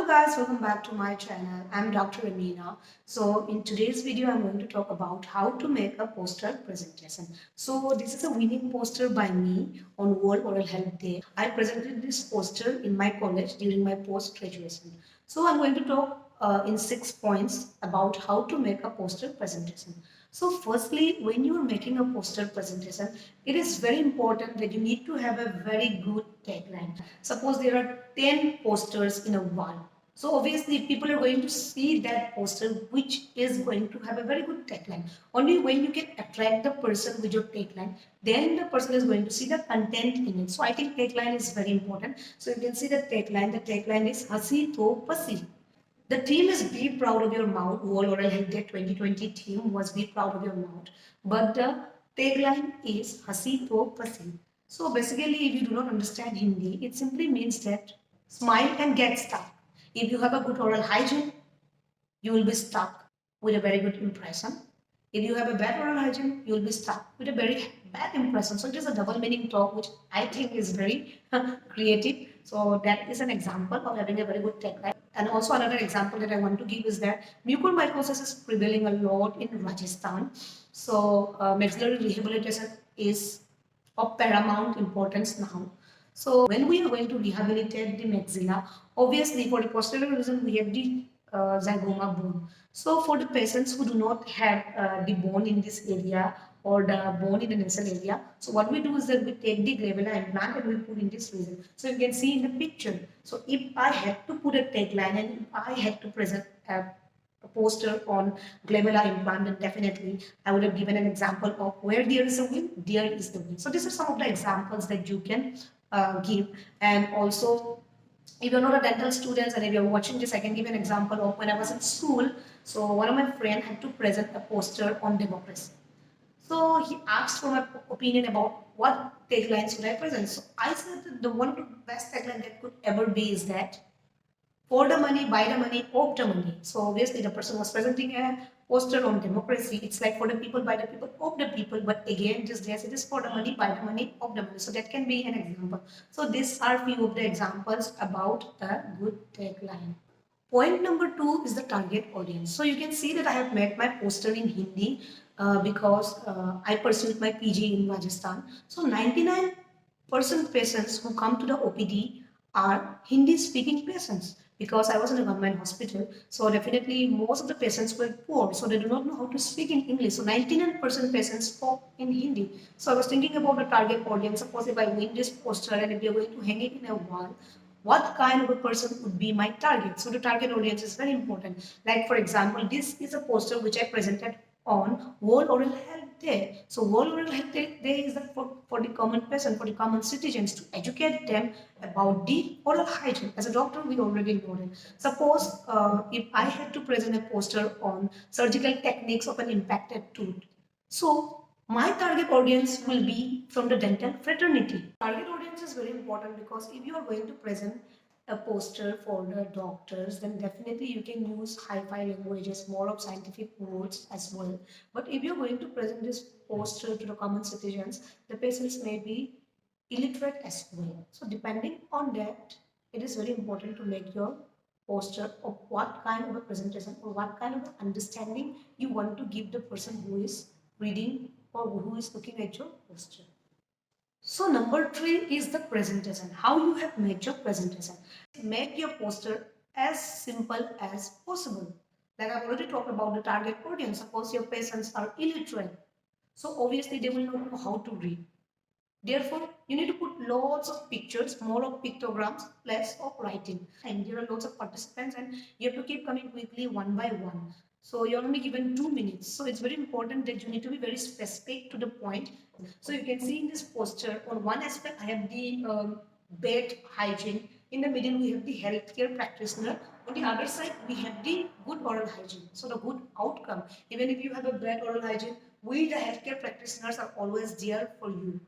Guys, welcome back to my channel. I'm Dr. Amina. So in today's video I'm going to talk about how to make a poster presentation. So this is a winning poster by me on World Oral Health Day. I presented this poster in my college during my post-graduation. So I'm going to talk in 6 points about how to make a poster presentation. So firstly, when you are making a poster presentation, it is very important that you need to have a very good tagline. Suppose there are 10 posters in a wall. So obviously people are going to see that poster which is going to have a very good tagline. Only when you can attract the person with your tagline, then the person is going to see the content in it. So I think tagline is very important. So you can see the tagline. The tagline is Hasi to Pasi. The theme is Be Proud of Your Mouth. World Oral Health Day 2020 theme was Be Proud of Your Mouth. But the tagline is Hasi to Pasi. So basically, if you do not understand Hindi, it simply means that smile and get stuck. If you have a good oral hygiene, you will be stuck with a very good impression. If you have a bad oral hygiene, you will be stuck with a very bad impression. So it is a double meaning talk, which I think is very creative. So that is an example of having a very good tagline. And also another example that I want to give is that mucormycosis is prevailing a lot in Rajasthan. So maxillary rehabilitation is of paramount importance now. So when we are going to rehabilitate the maxilla, obviously for the posterior reason we have the zygoma bone. So for the patients who do not have the bone in this area or the bone in the nasal area, so what we do is that we take the gravilla implant and we put in this region. So you can see in the picture. So if I had to put a tagline and if I had to present a poster on glabella implant, then definitely I would have given an example of where there is a win, there is the win. So these are some of the examples that you can give. And also, if you're not a dental student and if you're watching this, I can give an example of when I was in school. So one of my friends had to present a poster on democracy. So he asked for my opinion about what tagline should I present. So I said that the one of the best tagline that could ever be is that for the money, buy the money, of the money. So obviously the person was presenting a poster on democracy. It's like for the people, by the people, of the people. But again, just yes, it is for the money, buy the money, of the money. So that can be an example. So these are few of the examples about a good tagline. Point number 2 is the target audience. So you can see that I have made my poster in Hindi because I pursued my PG in Rajasthan. So 99% patients who come to the OPD are Hindi speaking patients because I was in a government hospital. So definitely most of the patients were poor. So they do not know how to speak in English. So 99% patients spoke in Hindi. So I was thinking about the target audience. Suppose if I win this poster and if you're going to hang it in a wall, what kind of a person would be my target? So the target audience is very important. Like for example, this is a poster which I presented on World Oral Health Day. So World Oral Health Day is for the common person, for the common citizens to educate them about the oral hygiene. As a doctor, we already know it. Suppose if I had to present a poster on surgical techniques of an impacted tooth. So my target audience will be from the dental fraternity. Target audience is very important because if you are going to present a poster for the doctors, then definitely you can use hi-fi languages, more of scientific words as well. But if you're going to present this poster to the common citizens, the patients may be illiterate as well. So depending on that, it is very important to make your poster of what kind of a presentation or what kind of understanding you want to give the person who is reading or who is looking at your poster. So number 3 is the presentation. How you have made your presentation. Make your poster as simple as possible. Like I've already talked about the target audience. Suppose your patients are illiterate. So obviously they will not know how to read. Therefore, you need to put lots of pictures, more of pictograms, less of writing. And there are lots of participants and you have to keep coming quickly one by one. So you're only given 2 minutes. So it's very important that you need to be very specific to the point. So you can see in this poster, on one aspect, I have the bed hygiene. In the middle, we have the healthcare practitioner. On the other side, we have the good oral hygiene. So the good outcome. Even if you have a bad oral hygiene, we the healthcare practitioners are always there for you.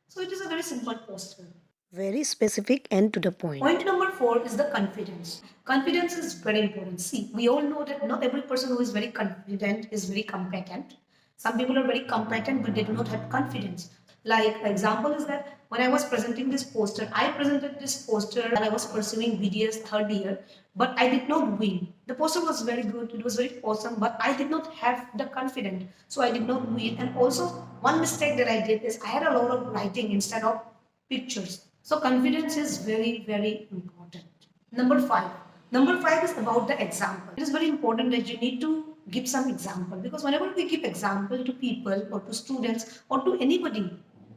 So it is a very simple poster. Very specific and to the point. Point number 4 is the confidence. Confidence is very important. See, we all know that not every person who is very confident is very competent. Some people are very competent but they do not have confidence. Like example is that when I was presenting this poster, I presented this poster and I was pursuing BDS third year, but I did not win. The poster was very good, it was very awesome, but I did not have the confidence, so I did not win. And also one mistake that I did is I had a lot of writing instead of pictures. So confidence is very, very important. Number five. Number five is about the example. It is very important that you need to give some example, because whenever we give example to people or to students or to anybody,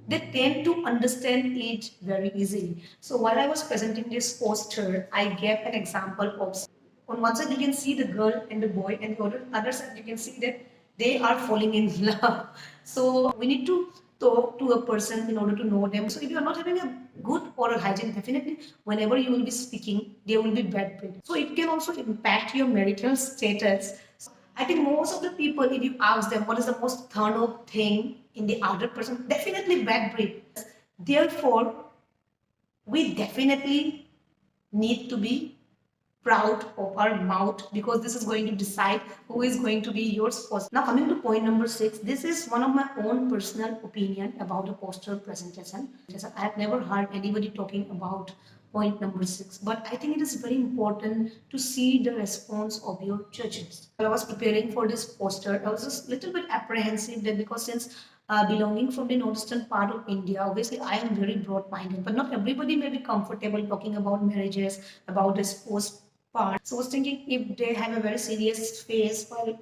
they tend to understand it very easily. So while I was presenting this poster, I gave an example of, on one side you can see the girl and the boy, and the other side you can see that they are falling in love. So we need to talk to a person in order to know them. So if you are not having a good oral hygiene, definitely whenever you will be speaking, there will be bad breath. So it can also impact your marital status. I think most of the people, if you ask them what is the most turn off thing in the other person, definitely bad breath. Therefore, we definitely need to be proud of our mouth, because this is going to decide who is going to be your spouse. Now coming to point number 6, this is one of my own personal opinion about a poster presentation. I have never heard anybody talking about point number 6, but I think it is very important to see the response of your judges. While I was preparing for this poster, I was just a little bit apprehensive that, because since belonging from the northeastern part of India, obviously I am very broad-minded, but not everybody may be comfortable talking about marriages, about this post part. So I was thinking, if they have a very serious face while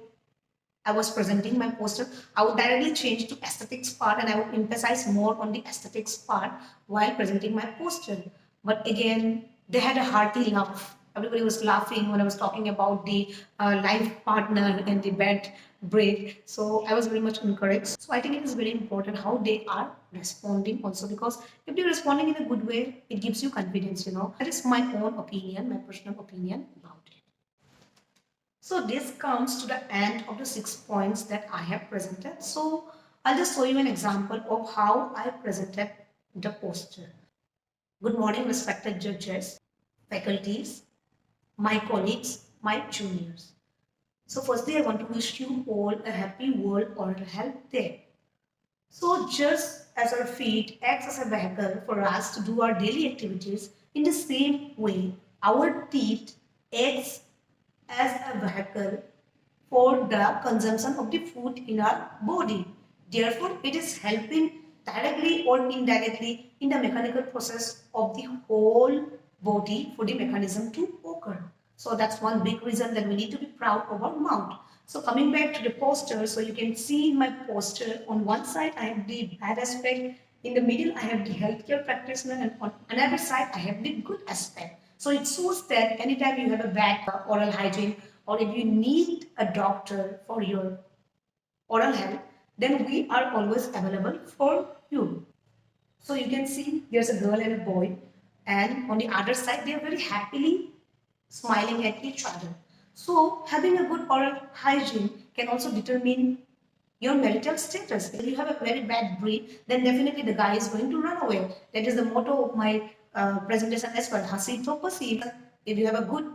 I was presenting my poster, I would directly change to aesthetics part and I would emphasize more on the aesthetics part while presenting my poster. But again, they had a hearty laugh. Everybody was laughing when I was talking about the life partner and the bed break. So I was very much encouraged. So I think it is very important how they are responding also, because if they're responding in a good way, it gives you confidence, you know. That is my own opinion, my personal opinion about it. So this comes to the end of the 6 points that I have presented. So I'll just show you an example of how I presented the poster. Good morning, respected judges, faculties, my colleagues, my juniors. So firstly, I want to wish you all a happy World Oral Health Day. So just as our feet acts as a vehicle for us to do our daily activities, in the same way, our teeth acts as a vehicle for the consumption of the food in our body. Therefore, it is helping directly or indirectly in the mechanical process of the whole body for the mechanism to occur. So that's one big reason that we need to be proud of our mouth. So coming back to the poster, so you can see in my poster, on one side I have the bad aspect, in the middle I have the healthcare practitioner, and on another side I have the good aspect. So it shows that anytime you have a bad oral hygiene, or if you need a doctor for your oral health, then we are always available for you. So you can see there's a girl and a boy, and on the other side they are very happily smiling at each other. So having a good oral hygiene can also determine your marital status. If you have a very bad breath, then definitely the guy is going to run away. That is the motto of my presentation as well. Hasi to pasi. If you have a good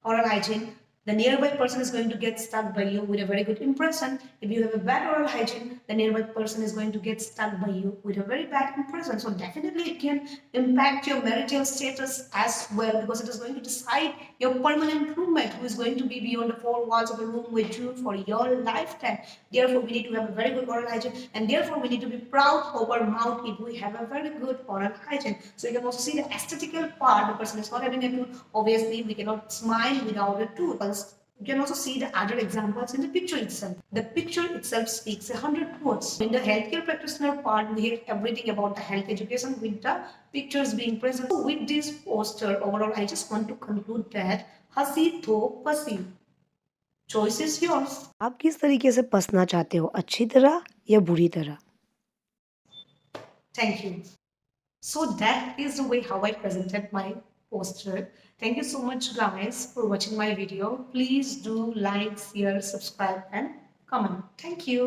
oral hygiene, the nearby person is going to get stuck by you with a very good impression. If you have a bad oral hygiene, the nearby person is going to get stuck by you with a very bad impression. So definitely it can impact your marital status as well, because it is going to decide your permanent roommate who is going to be beyond the four walls of the room with you for your lifetime. Therefore, we need to have a very good oral hygiene, and therefore we need to be proud of our mouth if we have a very good oral hygiene. So you can also see the aesthetical part. The person is not having a tooth. Obviously, we cannot smile without a tooth. You can also see the other examples in the picture itself. The picture itself speaks 100 words. In the healthcare practitioner part, we have everything about the health education with the pictures being present. So with this poster, overall, I just want to conclude that hasi to pasi. Choice is yours. आप किस तरीके से पसना चाहते हो, अच्छी तरह या बुरी तरह? Thank you. So that is the way how I presented my poster. Thank you so much guys for watching my video. Please do like, share, subscribe and comment. Thank you.